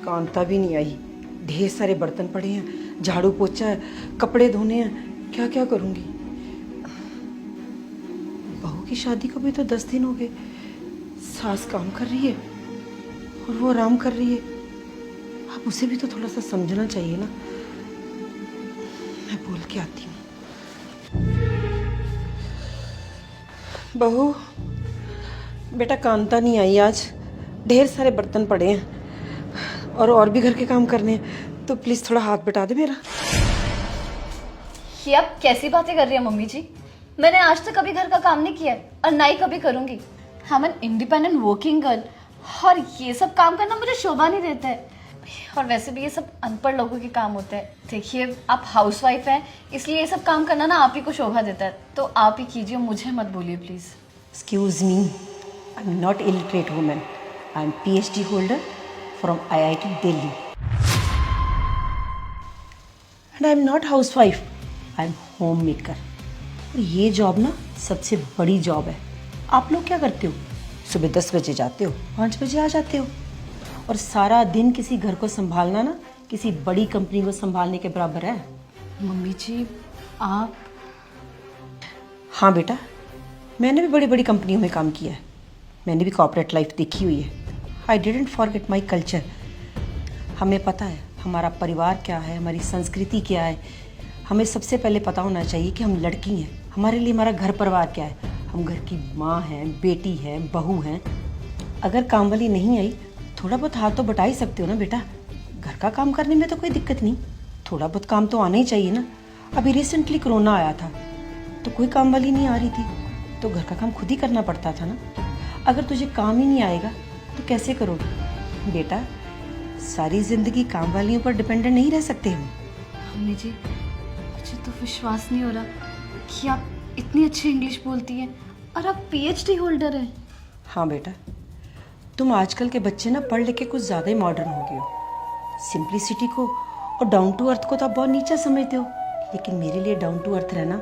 कांता भी नहीं आई। ढेर सारे बर्तन पड़े हैं, झाड़ू पोछा है, कपड़े धोने हैं, क्या क्या करूँगी। बहू की शादी को भी तो 10 दिन हो गए। सास काम कर रही है और वो आराम कर रही है। अब उसे भी तो थोड़ा सा समझना चाहिए ना। मैं बोल के आती हूँ। बहू, बेटा कांता नहीं आई आज। ढेर सारे बर्तन पड़े हैं और भी घर के काम करने हैं, तो प्लीज थोड़ा हाथ बटा दे मेरा। ये आप कैसी बातें कर रही हैं मम्मी जी? मैंने आज तक कभी घर का काम नहीं किया है और ना ही कभी करूंगी। हम एन इंडिपेंडेंट वर्किंग गर्ल, और ये सब काम करना मुझे शोभा नहीं देता है। और वैसे भी ये सब अनपढ़ लोगों के काम होते हैं। देखिए, आप हाउसवाइफ हैं, इसलिए ये सब काम करना ना आप ही को शोभा देता है, तो आप ही कीजिए, मुझे मत बोलिए please. Excuse me, I'm not illiterate woman. I'm PhD holder from IIT Delhi. And I'm not housewife. I'm homemaker. और ये जॉब ना सबसे बड़ी जॉब है। आप लोग क्या करते हो? सुबह 10 बजे जाते हो, 5 बजे आ जाते हो, और सारा दिन किसी घर को संभालना ना किसी बड़ी कंपनी को संभालने के बराबर है। मम्मी जी आप... हाँ बेटा, मैंने भी बड़ी बड़ी कंपनियों में काम किया है। मैंने भी कॉर्पोरेट लाइफ देखी हुई है। I didn't forget my culture. हमें पता है हमारा परिवार क्या है, हमारी संस्कृति क्या है। हमें सबसे पहले पता होना चाहिए कि हम लड़की हैं, हमारे लिए हमारा घर परिवार क्या है। हम घर की माँ हैं, बेटी हैं, बहू हैं। अगर काम वाली नहीं आई, थोड़ा बहुत हाथ तो बटा ही सकते हो ना बेटा। घर का काम करने में तो कोई दिक्कत नहीं, थोड़ा बहुत काम तो आना ही चाहिए ना। अभी रिसेंटली कोरोना आया था तो कोई काम वाली नहीं आ रही थी, तो घर का काम खुद ही करना पड़ता था ना। अगर तुझे काम ही नहीं आएगा तो कैसे करोगे बेटा? सारी जिंदगी काम वालियों पर डिपेंडेंट नहीं रह सकते हम। मम्मी जी, मुझे तो विश्वास नहीं हो रहा कि आप इतनी अच्छी इंग्लिश बोलती हैं और आप पीएचडी होल्डर हैं। हाँ बेटा, तुम आजकल के बच्चे ना पढ़ लिख के कुछ ज़्यादा ही मॉडर्न हो गए हो। सिंप्लिसिटी को और डाउन टू अर्थ को तो आप बहुत नीचा समझते हो, लेकिन मेरे लिए डाउन टू अर्थ रहना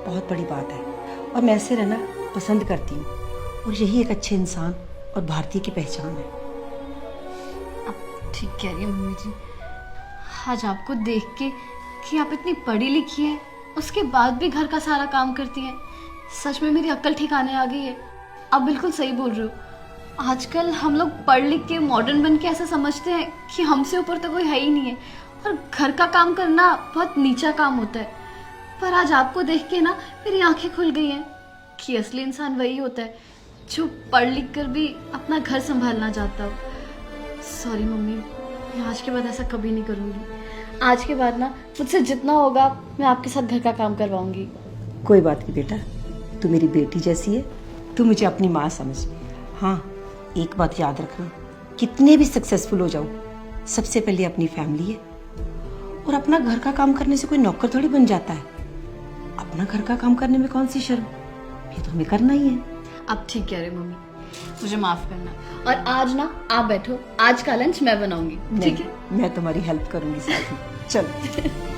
बहुत बड़ी बात है, और मैं ऐसे रहना पसंद करती हूँ। और यही एक अच्छे इंसान और भारतीय की पहचान है। आप ठीक कह रही हैं मम्मी जी। आज आपको देख के कि आप इतनी पढ़ी लिखी हैं, उसके बाद भी घर का सारा काम करती हैं, सच में मेरी अक्ल ठिकाने आ गई है। आप बिल्कुल सही बोल रहे हो। आजकल हम लोग पढ़ लिख के मॉडर्न बन के ऐसा समझते हैं कि हमसे ऊपर तो कोई है ही नहीं है, और घर का काम करना बहुत नीचा काम होता है। पर आज आपको देख के ना मेरी आंखें खुल गई हैं कि असली इंसान वही होता है जो पढ़ लिख कर भी अपना घर संभालना चाहता हो। सॉरी मम्मी, मैं आज के बाद ऐसा कभी नहीं करूँगी। आज के बाद ना मुझसे जितना होगा मैं आपके साथ घर का काम करवाऊंगी। कोई बात नहीं बेटा, तू मेरी बेटी जैसी है, तू मुझे अपनी माँ समझ। हाँ, एक बात याद रखना, कितने भी सक्सेसफुल हो जाओ, सबसे पहले अपनी फैमिली है। और अपना घर का काम करने से कोई नौकर थोड़ी बन जाता है। अपना घर का काम करने में कौन सी शर्म, ये तो हमें करना ही है। आप ठीक कह रहे मम्मी, मुझे माफ करना। और आज ना आप बैठो, आज का लंच मैं बनाऊंगी, ठीक है? मैं तुम्हारी हेल्प करूंगी साथ में। चलो।